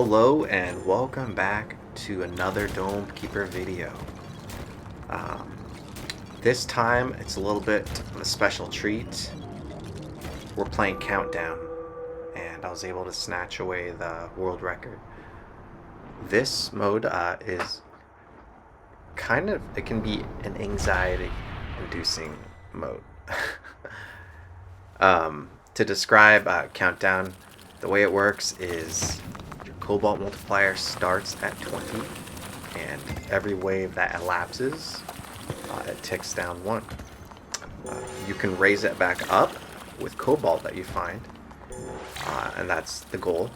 Hello and welcome back to another Dome Keeper video. Um, this time it's a little bit of a special treat. We're playing Countdown and I was able to snatch away the world record. This mode is it can be an anxiety inducing mode. To describe Countdown, the way it works is your Cobalt multiplier starts at 20, and every wave that elapses, it ticks down 1. You can raise it back up with Cobalt that you find, and that's the goal.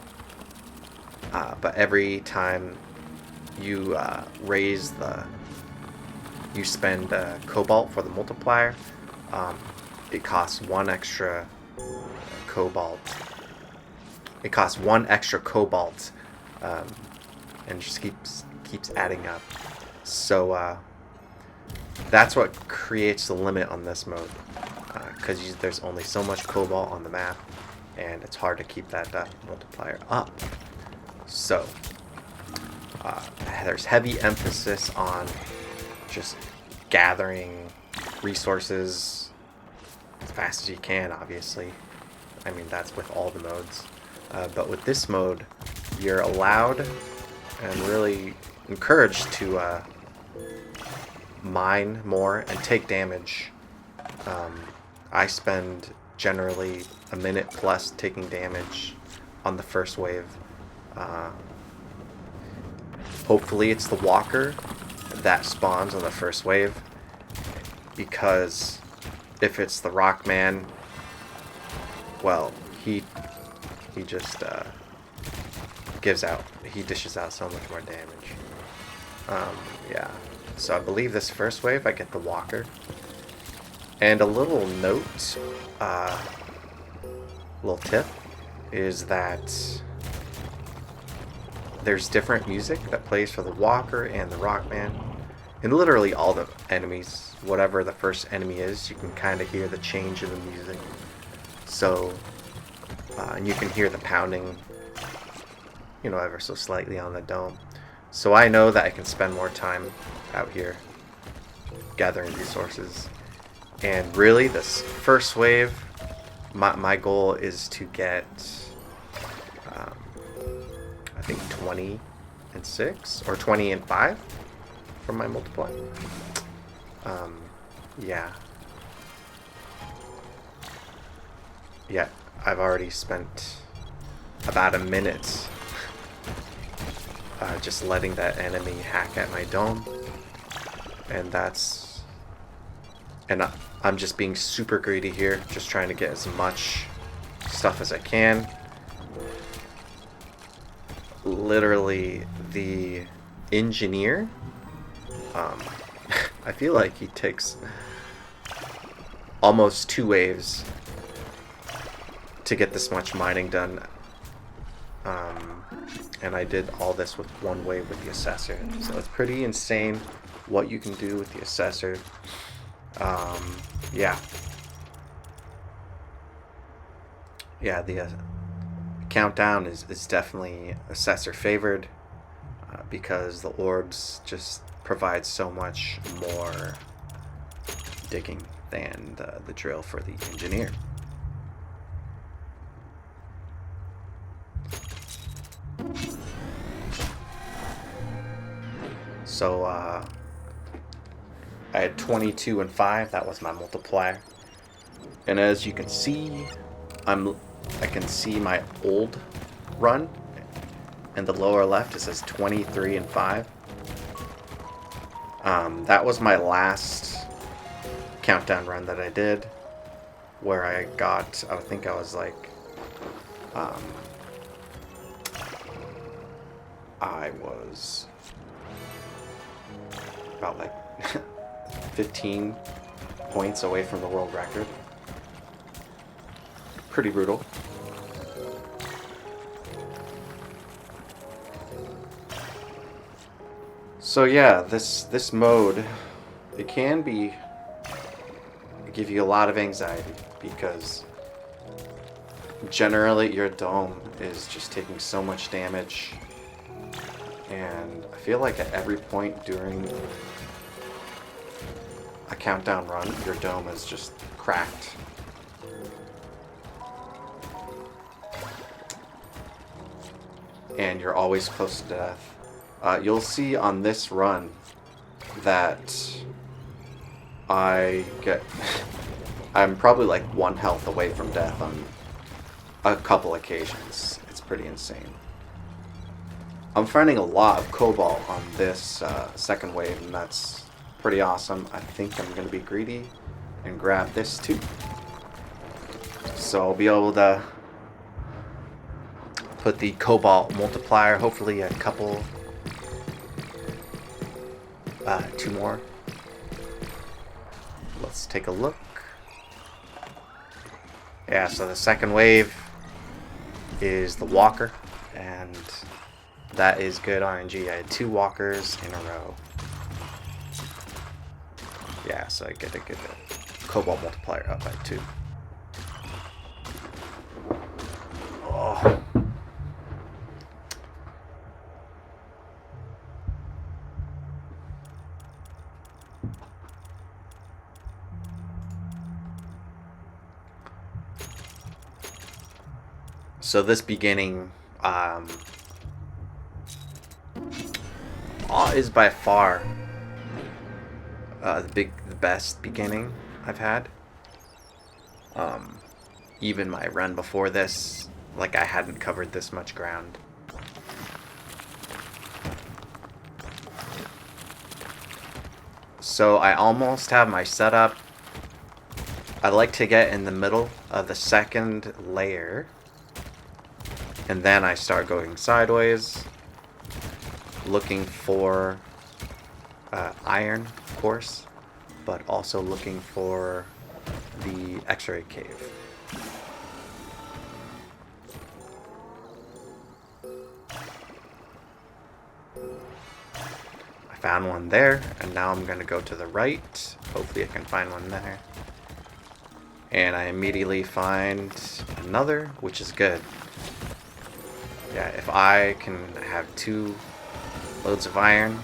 But every time you you spend Cobalt for the multiplier, it costs 1 extra Cobalt. It costs 1 extra Cobalt, and just keeps adding up. So that's what creates the limit on this mode, because there's only so much Cobalt on the map, and it's hard to keep that multiplier up. So there's heavy emphasis on just gathering resources as fast as you can, obviously. I mean, that's with all the modes. But with this mode, you're allowed and really encouraged to mine more and take damage. I spend generally a minute plus taking damage on the first wave. Hopefully it's the walker that spawns on the first wave, because if it's the Rockman, well, he just he dishes out so much more damage. Yeah, so I believe this first wave I get the walker. And a little note, little tip, is that there's different music that plays for the walker and the Rockman. And literally all the enemies, whatever the first enemy is, you can kind of hear the change in the music. So, and you can hear the pounding, ever so slightly on the dome. So I know that I can spend more time out here gathering resources. And really, this first wave, my goal is to get, I think 20 and 6 or 20 and 5 from my multiplier. Yeah. Yeah, I've already spent about a minute just letting that enemy hack at my dome. And I'm just being super greedy here, just trying to get as much stuff as I can. Literally, the engineer, I feel like he takes almost 2 waves to get this much mining done. And I did all this with 1 wave with the Assessor. So it's pretty insane what you can do with the Assessor. Yeah. Yeah, the Countdown is definitely Assessor favored, because the orbs just provide so much more digging than the drill for the engineer. So I had 22 and 5. That was my multiplier. And as you can see, I can see my old run. In the lower left, it says 23 and 5. That was my last Countdown run that I did, where I think I was like, I was about like 15 points away from the world record. Pretty brutal. So yeah, this mode, it can give you a lot of anxiety, because generally your dome is just taking so much damage And I feel like at every point during a countdown run, your dome is just cracked. And you're always close to death. You'll see on this run that I'm probably like 1 health away from death on a couple occasions. It's pretty insane. I'm finding a lot of cobalt on this second wave, and that's pretty awesome. I think I'm going to be greedy and grab this too. So I'll be able to put the cobalt multiplier, hopefully a couple, 2 more. Let's take a look. Yeah, so the second wave is the walker, and that is good RNG. I had 2 walkers in a row. Yeah, so I get to get the cobalt multiplier up by 2. Oh. So this beginning is by far the best beginning I've had. Even my run before this, like, I hadn't covered this much ground. So I almost have my setup. I like to get in the middle of the second layer, and then I start going sideways, looking for iron, of course, but also looking for the X-ray cave. I found one there, and now I'm going to go to the right. Hopefully I can find one there. And I immediately find another, which is good. Yeah, if I can have 2 loads of iron,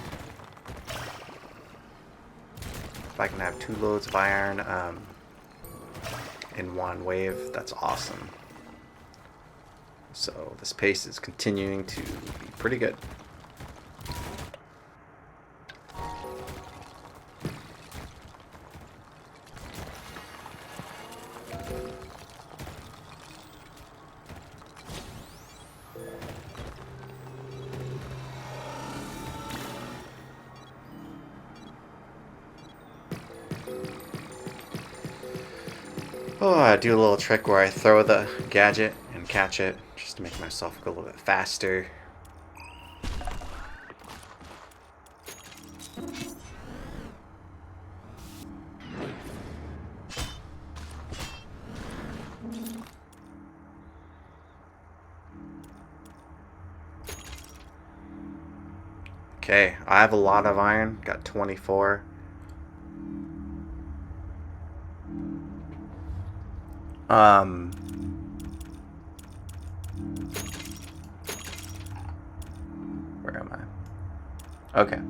in one wave, that's awesome. So this pace is continuing to be pretty good. Oh, I do a little trick where I throw the gadget and catch it, just to make myself go a little bit faster. Okay, I have a lot of iron, got 24. Where am I? Okay.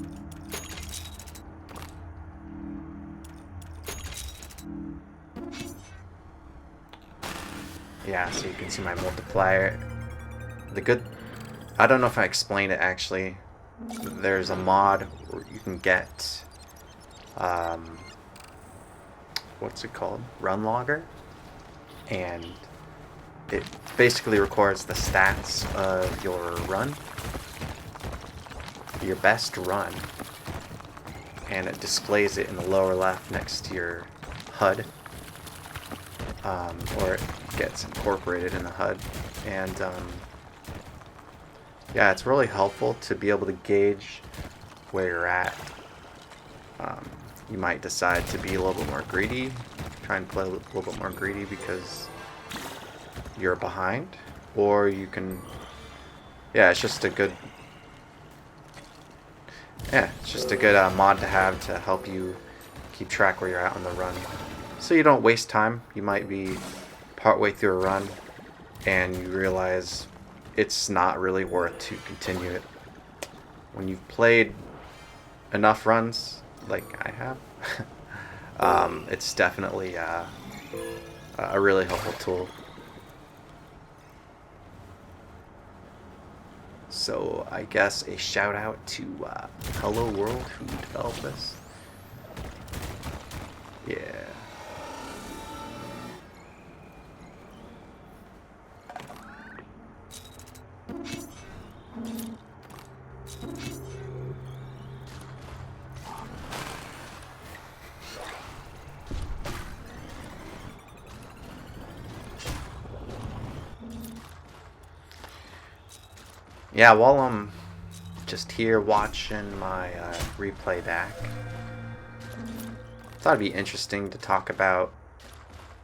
Yeah, so you can see my multiplier. I don't know if I explained it actually. There's a mod where you can get, what's it called? Run logger. And it basically records the stats of your run, your best run, and it displays it in the lower left next to your HUD, or it gets incorporated in the HUD. And yeah, it's really helpful to be able to gauge where you're at. You might decide to be a little bit more greedy, try and play a little bit more greedy because you're behind, or you can, yeah, it's just a good mod to have to help you keep track where you're at on the run, so you don't waste time. You might be partway through a run and you realize it's not really worth to continue it. when you've played enough runs, like I have, it's definitely a really helpful tool. So I guess a shout out to Hello World who developed this. Yeah. Yeah, while I'm just here watching my replay back, thought it'd be interesting to talk about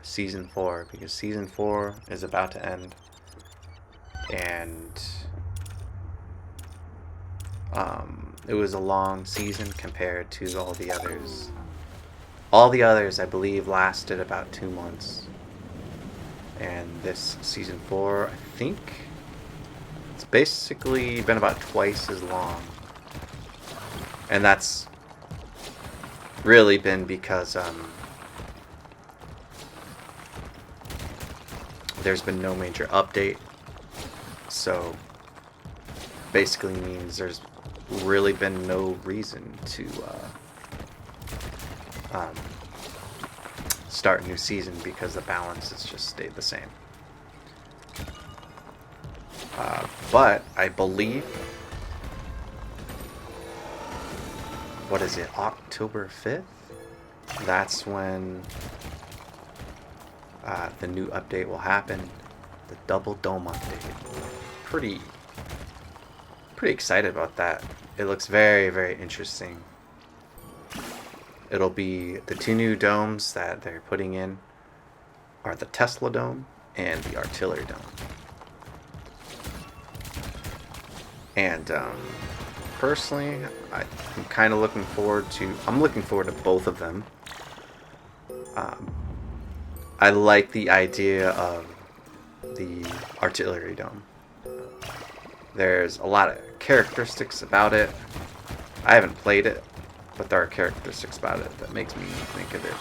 Season 4, because Season 4 is about to end, and it was a long season compared to all the others. All the others, I believe, lasted about 2 months, and this Season 4, I think, it's basically been about twice as long. And that's really been because there's been no major update. So basically means there's really been no reason to start a new season, because the balance has just stayed the same. But I believe, what is it, October 5th? That's when the new update will happen, the Double Dome update. Pretty excited about that. It looks very, very interesting. It'll be the 2 new domes that they're putting in are the Tesla Dome and the Artillery Dome. And personally, I'm kind of looking forward to both of them. I like the idea of the Artillery Dome. There's a lot of characteristics about it. I haven't played it, but there are characteristics about it that makes me think of it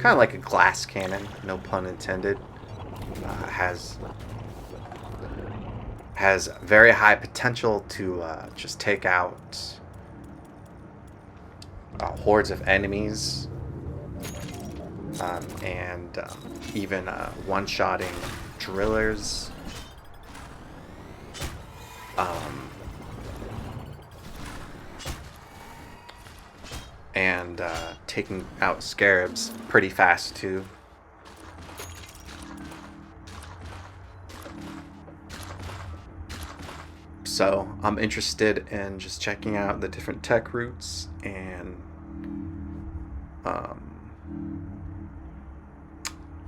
kind of like a glass cannon, no pun intended. Has very high potential to just take out hordes of enemies, and even one-shotting drillers. And taking out scarabs pretty fast too. So I'm interested in just checking out the different tech routes and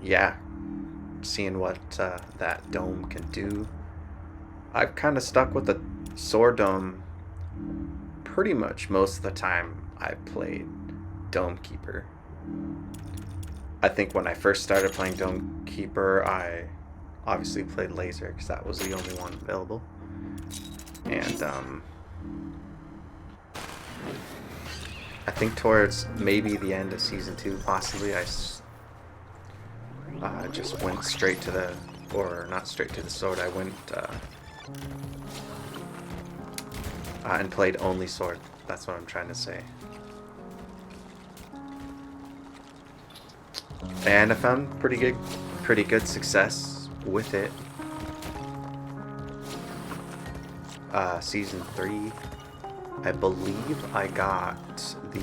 yeah, seeing what that dome can do. I've kind of stuck with the sword dome pretty much most of the time I played Dome Keeper. I think when I first started playing Dome Keeper, I obviously played Laser because that was the only one available. And I think towards maybe the end of Season 2, possibly, I just went straight to the, or not straight to the sword, I went and played only sword. That's what I'm trying to say. And I found pretty good success with it. Season 3, I believe I got the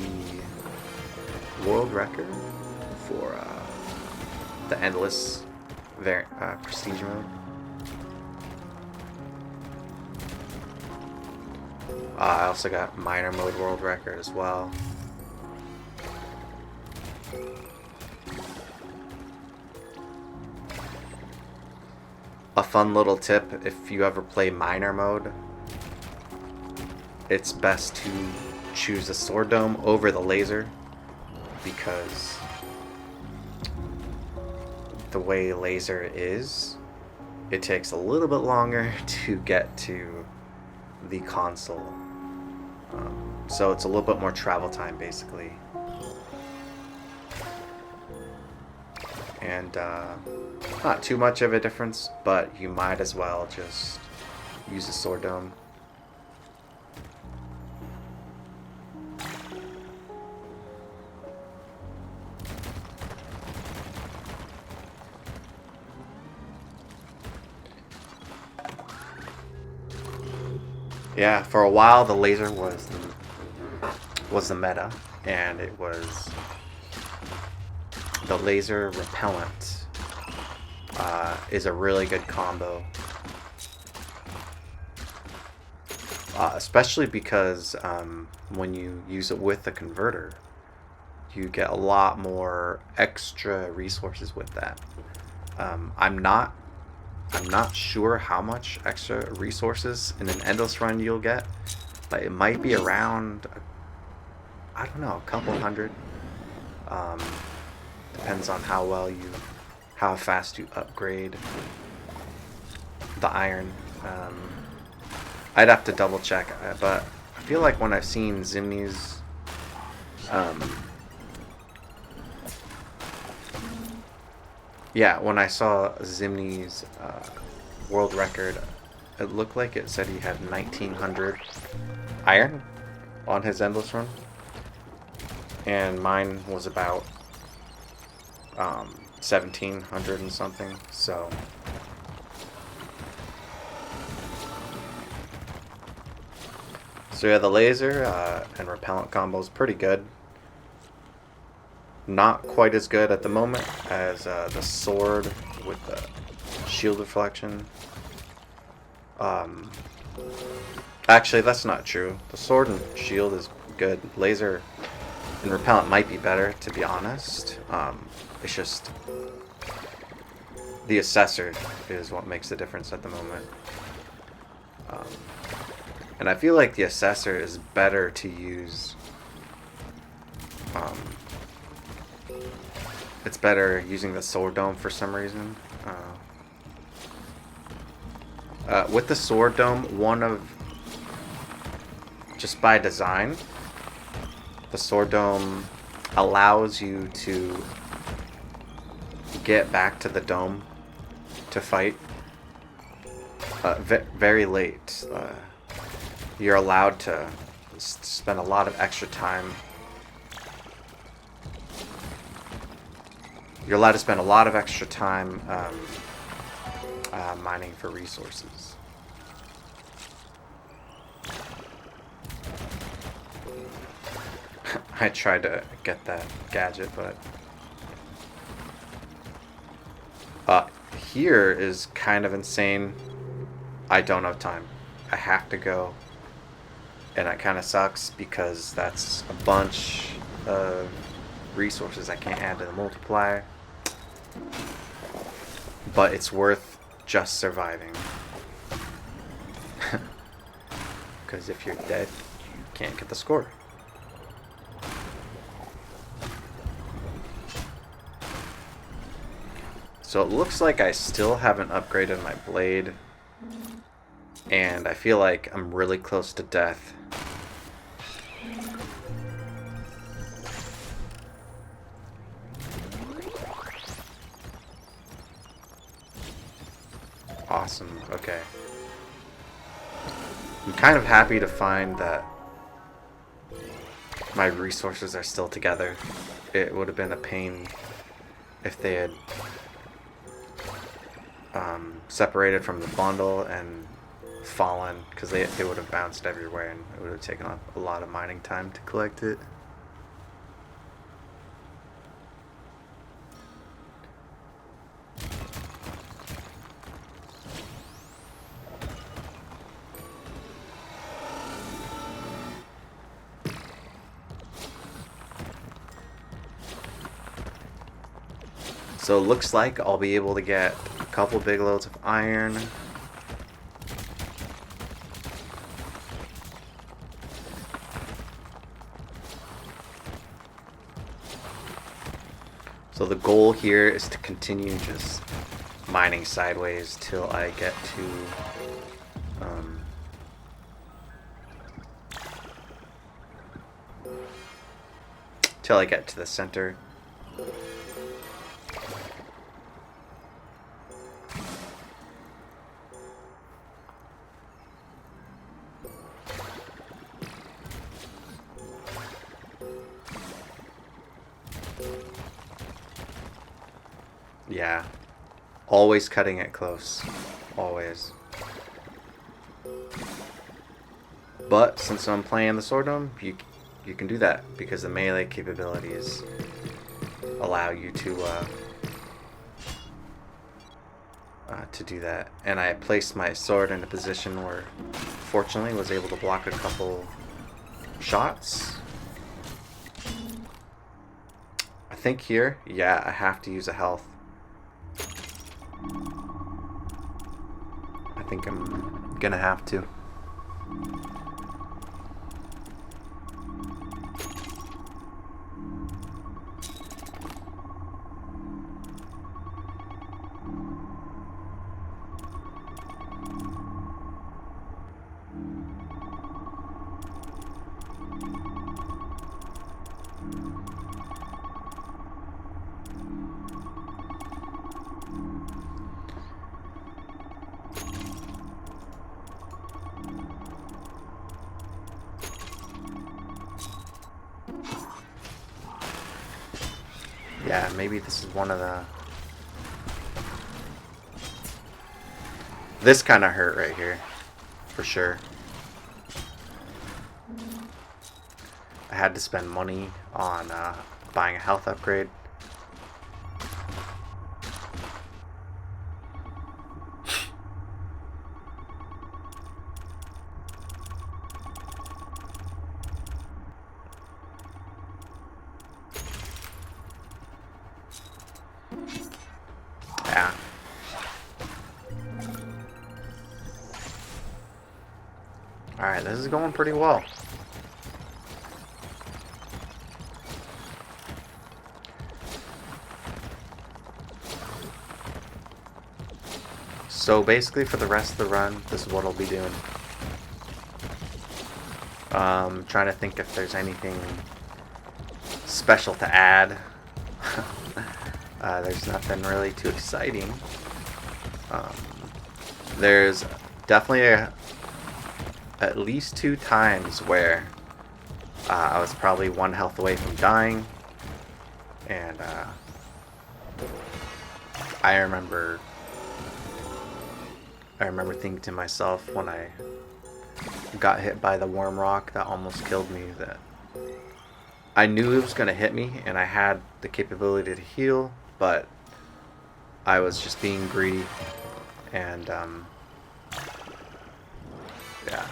world record for the endless prestige mode. I also got minor mode world record as well. A fun little tip, if you ever play minor mode, it's best to choose the sword dome over the laser, because the way laser is, it takes a little bit longer to get to the console So it's a little bit more travel time, basically. And not too much of a difference, but you might as well just use the Sword Dome. Yeah, for a while the laser was the meta, and it was the laser repellent is a really good combo, especially because when you use it with the converter, you get a lot more extra resources with that. I'm not sure how much extra resources in an endless run you'll get, but it might be around, I don't know, a couple hundred. Depends on how fast you upgrade the iron. I'd have to double check, but I feel like when I've seen Zimny's yeah, when I saw Zimny's world record, it looked like it said he had 1900 iron on his endless run, and mine was about 1700 and something. So yeah, the laser and repellent combo is pretty good. Not quite as good at the moment as the sword with the shield deflection. Actually, that's not true. The sword and shield is good. Laser and repellent might be better, to be honest. It's just the assessor is what makes the difference at the moment. And I feel like the assessor is better to use. It's better using the Sword Dome for some reason. With the Sword Dome, just by design, the Sword Dome allows you to get back to the dome to fight very late. You're allowed to spend a lot of extra time. You're allowed to spend a lot of extra time mining for resources. I tried to get that gadget, but here is kind of insane. I don't have time. I have to go, and it kind of sucks because that's a bunch of resources I can't add to the multiplier, but it's worth just surviving. Because if you're dead, you can't get the score. So it looks like I still haven't upgraded my blade, and I feel like I'm really close to death. Awesome, okay. I'm kind of happy to find that my resources are still together. It would have been a pain if they had separated from the bundle and fallen, because they would have bounced everywhere and it would have taken up a lot of mining time to collect it. So it looks like I'll be able to get a couple big loads of iron. So the goal here is to continue just mining sideways till I get to till I get to the center. Yeah, always cutting it close, always. But since I'm playing the Sword Dome, you can do that because the melee capabilities allow you to do that. And I placed my sword in a position where, fortunately, was able to block a couple shots. I think here, yeah, I have to use a health. I think I'm gonna have to. Yeah, maybe this is one of the... This kind of hurt right here, for sure. I had to spend money on buying a health upgrade. Yeah. Alright, this is going pretty well. So basically for the rest of the run, this is what I'll be doing. Trying to think if there's anything special to add. There's nothing really too exciting. There's definitely at least 2 times where I was probably 1 health away from dying, and I remember thinking to myself when I got hit by the worm rock that almost killed me that I knew it was going to hit me and I had the capability to heal, but I was just being greedy, and yeah.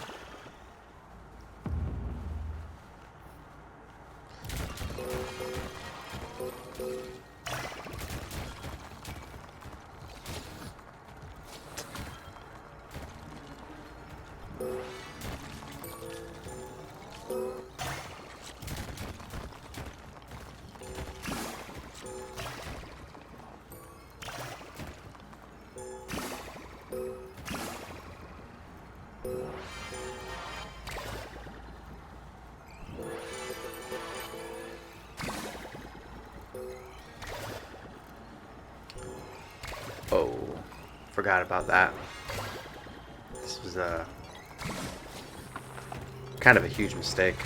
Oh, forgot about that. This was a kind of a huge mistake.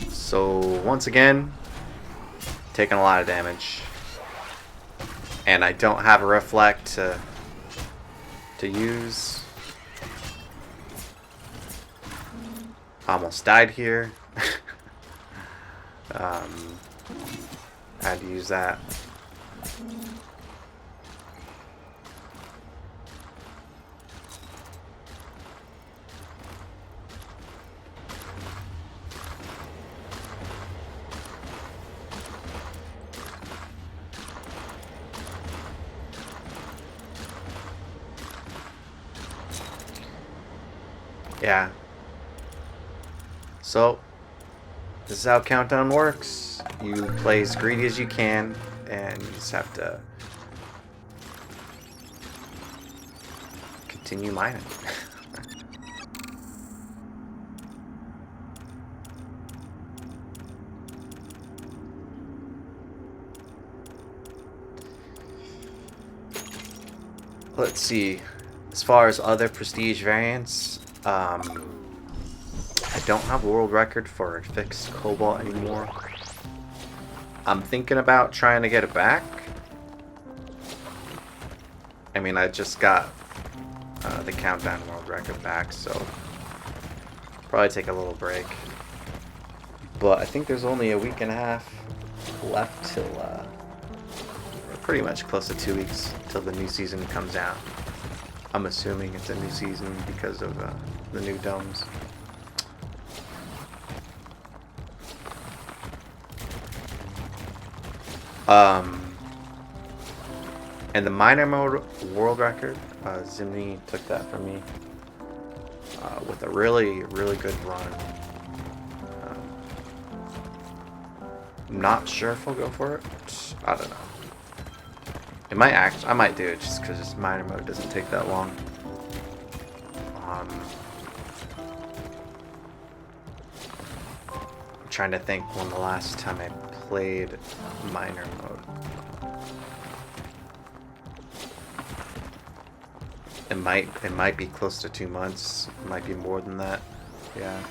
So once again, taking a lot of damage, and I don't have a reflect to use. Almost died here. Had to use that. Yeah. So This is how Countdown works. You play as greedy as you can, and you just have to continue mining. Let's see. As far as other prestige variants, I don't have a world record for fixed cobalt anymore. I'm thinking about trying to get it back. I mean, I just got the Countdown world record back, so probably take a little break. But I think there's only a week and a half left till pretty much close to 2 weeks till the new season comes out. I'm assuming it's a new season because of the new domes. And the miner mode world record, Zimni took that from me with a really, really good run. I'm not sure if I'll go for it. I don't know. It might I might do it just because miner mode doesn't take that long. I'm trying to think when the last time I played miner mode. It might be close to 2 months. It might be more than that. Yeah.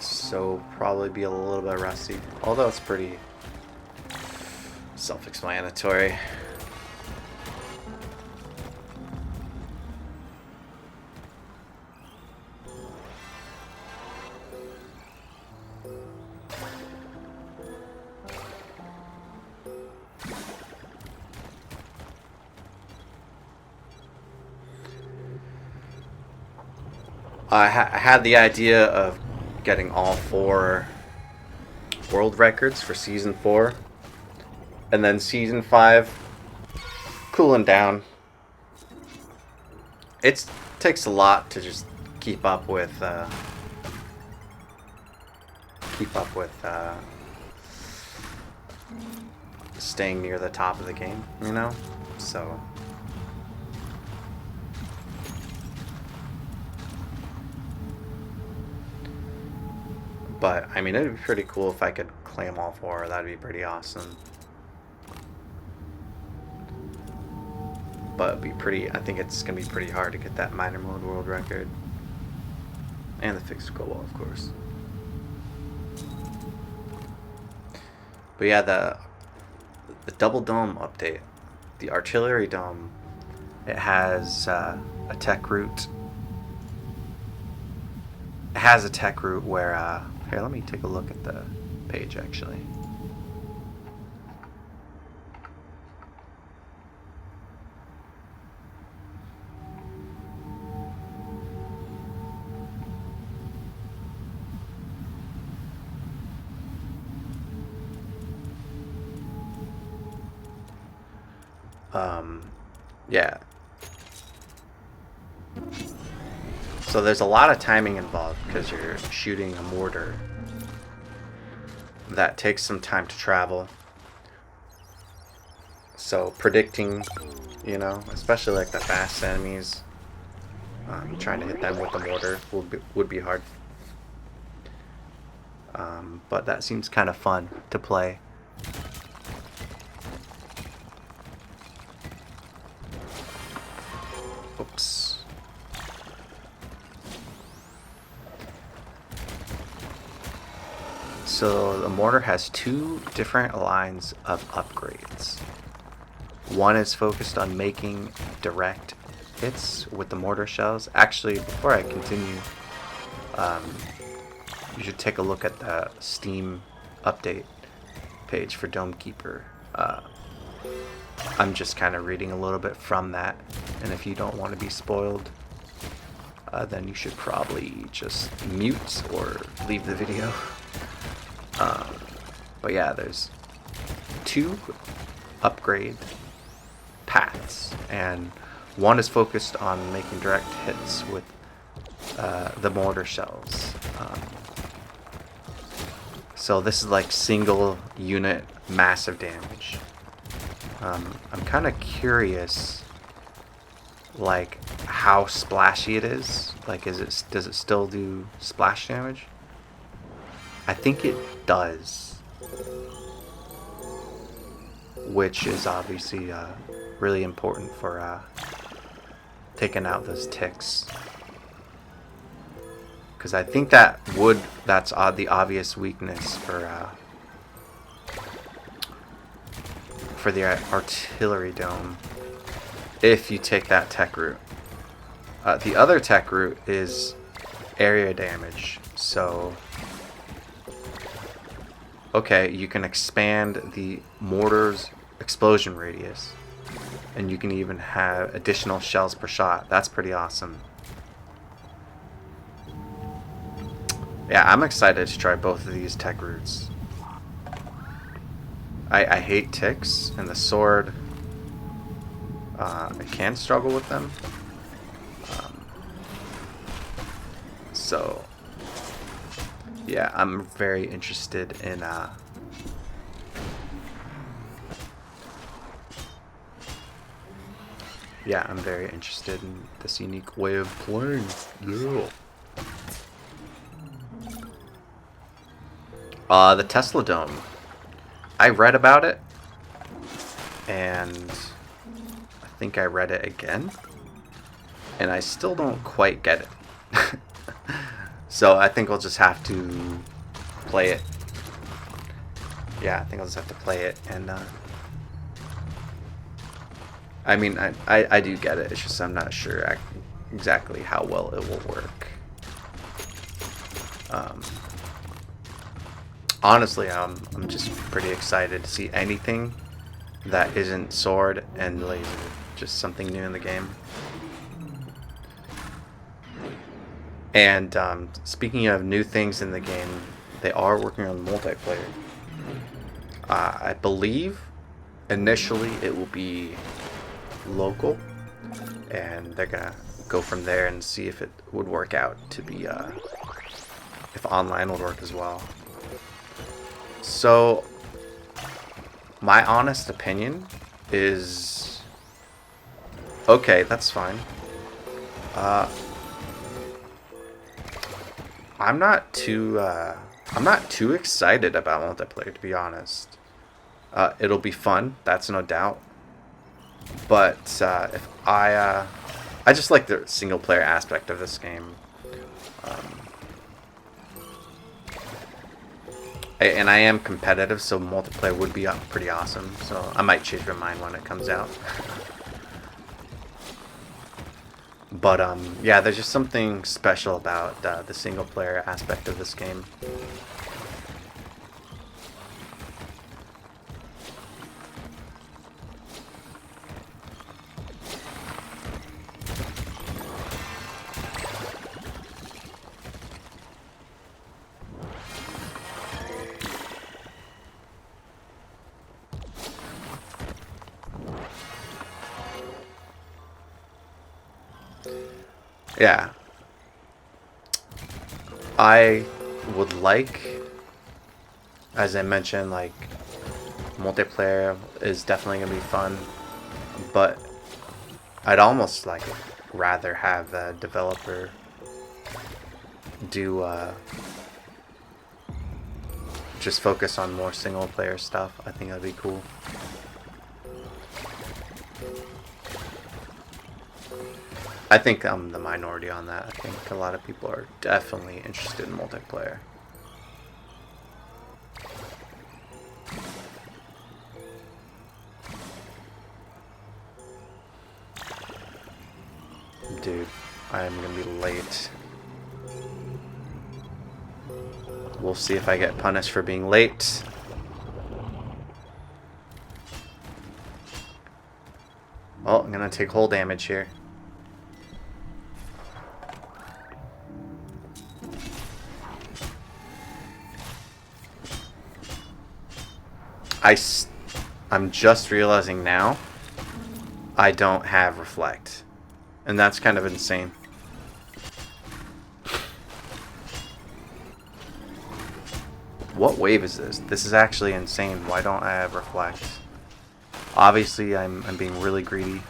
So probably be a little bit rusty, although it's pretty self-explanatory. I had the idea of getting all 4 world records for season 4, and then season 5 cooling down. It takes a lot to just keep up with staying near the top of the game, you know? So but I mean, it'd be pretty cool if I could claim all 4. That'd be pretty awesome. But it'd be pretty. I think it's gonna be pretty hard to get that miner mode world record, and the fixed cobalt, of course. But yeah, the double dome update, the artillery dome, it has a tech route. It has a tech route where here, let me take a look at the page actually. Yeah. So there's a lot of timing involved because you're shooting a mortar that takes some time to travel. So predicting, you know, especially like the fast enemies, trying to hit them with the mortar would be hard. But that seems kind of fun to play. Oops. So the mortar has 2 different lines of upgrades. One is focused on making direct hits with the mortar shells. Actually, before I continue, you should take a look at the Steam update page for Dome Keeper. I'm just kind of reading a little bit from that, and if you don't want to be spoiled, then you should probably just mute or leave the video. But yeah, there's two upgrade paths, and one is focused on making direct hits with the mortar shells. So this is like single unit massive damage. I'm kind of curious, like, how splashy it is. Like, does it still do splash damage? I think it does, which is obviously really important for taking out those ticks. Because I think that's the obvious weakness for the artillery dome, if you take that tech route. The other tech route is area damage. So, okay, you can expand the mortar's explosion radius, and you can even have additional shells per shot. That's pretty awesome. Yeah, I'm excited to try both of these tech routes. I hate ticks, and the sword, I can struggle with them. So, yeah, I'm very interested in yeah, I'm very interested in this unique way of playing. Yeah. The Tesla Dome. I read about it, and I think I read it again, and I still don't quite get it. So I think I'll just have to play it. Yeah, I think I'll just have to play it, and I mean, I do get it. It's just I'm not sure exactly how well it will work. Honestly, I'm just pretty excited to see anything that isn't sword and laser. Just something new in the game. And speaking of new things in the game, they are working on multiplayer. I believe initially it will be local, and they're gonna go from there and see if it would work out to be if online would work as well. So my honest opinion is, okay, that's fine. I'm not too excited about multiplayer, to be honest. It'll be fun, that's no doubt. But if I just like the single player aspect of this game. And I am competitive, so multiplayer would be pretty awesome. So I might change my mind when it comes out. But yeah, there's just something special about the single player aspect of this game. Yeah. I would like, as I mentioned, like, multiplayer is definitely gonna be fun, but I'd almost like rather have a developer do just focus on more single player stuff. I think that'd be cool. I think I'm the minority on that. I think a lot of people are definitely interested in multiplayer. Dude, I'm gonna be late. We'll see if I get punished for being late. Well, I'm gonna take hull damage here. I'm just realizing now I don't have reflect. And that's kind of insane. What wave is this? This is actually insane. Why don't I have reflect? Obviously, I'm being really greedy.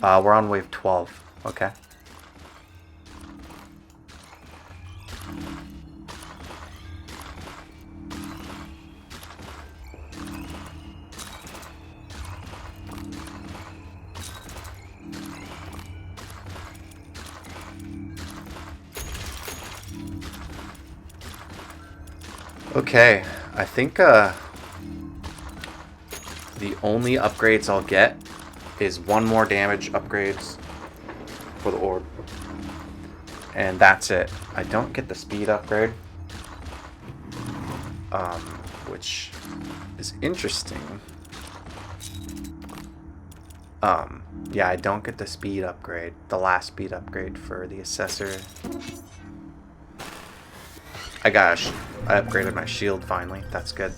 We're on wave 12. Okay. Okay, I think the only upgrades I'll get is one more damage upgrades for the orb. And that's it. I don't get the speed upgrade. Which is interesting. Yeah, I don't get the speed upgrade. The last speed upgrade for the Assessor. I upgraded my shield finally. That's good.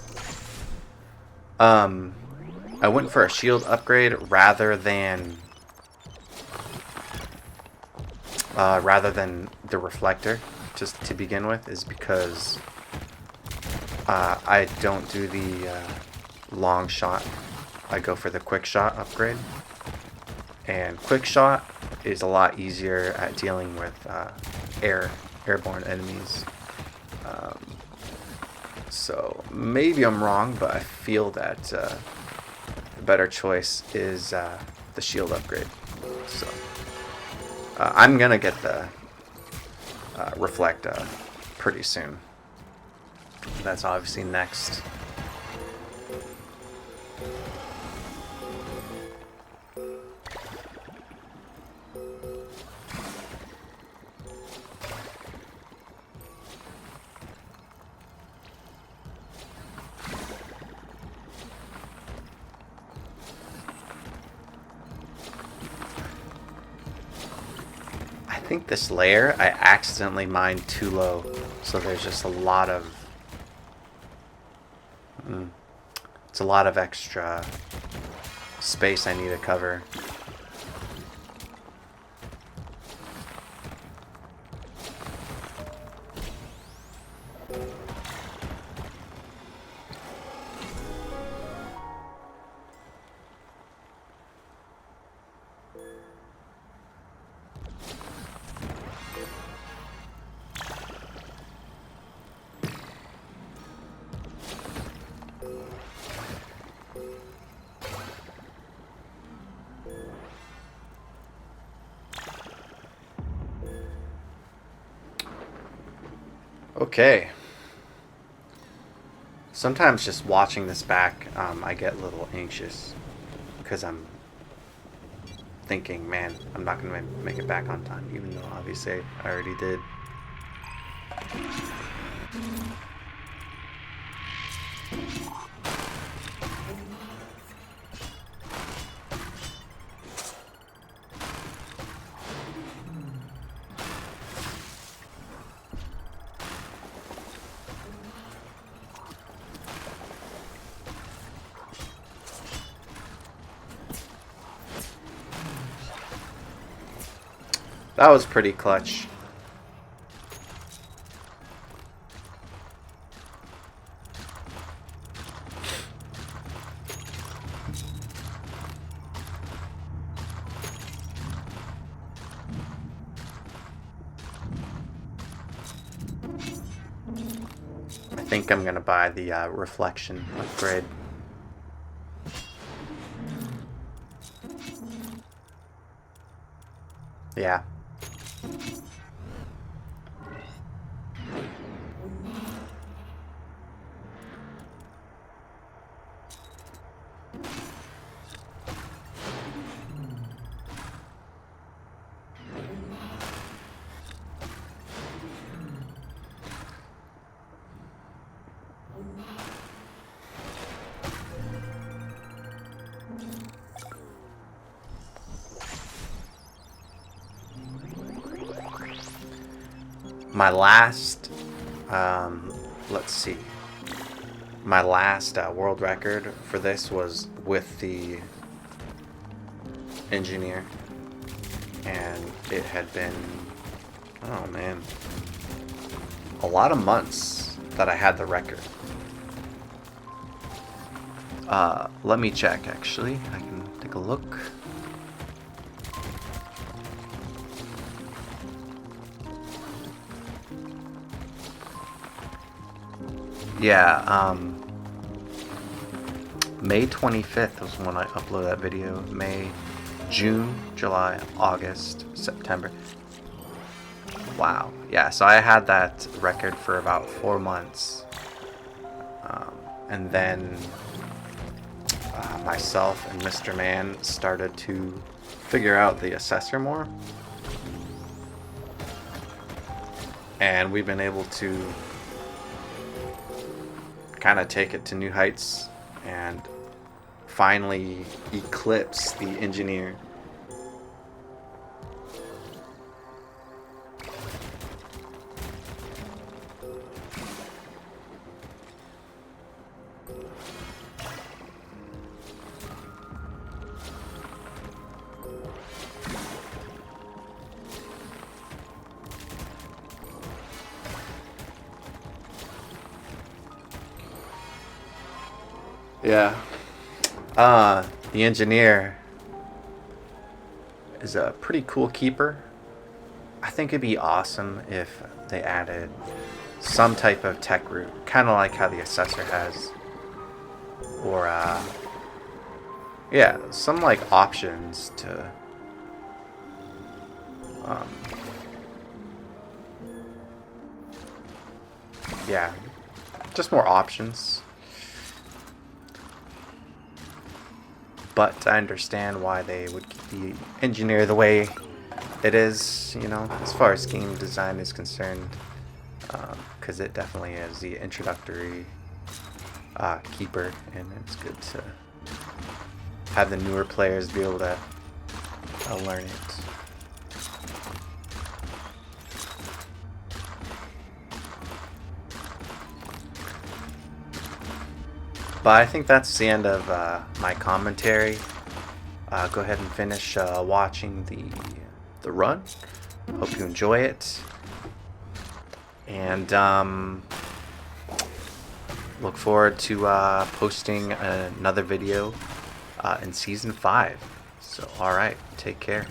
I went for a shield upgrade rather than the reflector, just to begin with, is because I don't do the long shot. I go for the quick shot upgrade, and quick shot is a lot easier at dealing with airborne enemies. So maybe I'm wrong, but I feel that the better choice is the shield upgrade. So I'm gonna get the reflect pretty soon. That's obviously next. I think this layer I accidentally mined too low, so there's just a lot of it's a lot of extra space I need to cover. Okay. Sometimes just watching this back, I get a little anxious because I'm thinking, man, I'm not going to make it back on time, even though obviously I already did. That was pretty clutch. I think I'm gonna buy the reflection upgrade. Yeah. my last, let's see, my last world record for this was with the engineer, and it had been, oh man, a lot of months that I had the record. Let me check, actually. I can take a look. Yeah, May 25th was when I uploaded that video. May, June, July, August, September. Wow. Yeah, so I had that record for about 4 months. And then myself and Mr. Man started to figure out the assessor more. And we've been able to kind of take it to new heights and finally eclipse the engineer. Yeah. The engineer is a pretty cool keeper. I think it'd be awesome if they added some type of tech route, kind of like how the assessor has, or yeah, some like options to yeah, just more options. But I understand why they would keep the engineer the way it is, you know, as far as game design is concerned, because it definitely is the introductory keeper, and it's good to have the newer players be able to learn it. But I think that's the end of my commentary. Go ahead and finish watching the run. Hope you enjoy it. And look forward to posting another video in Season 5. So, alright, take care.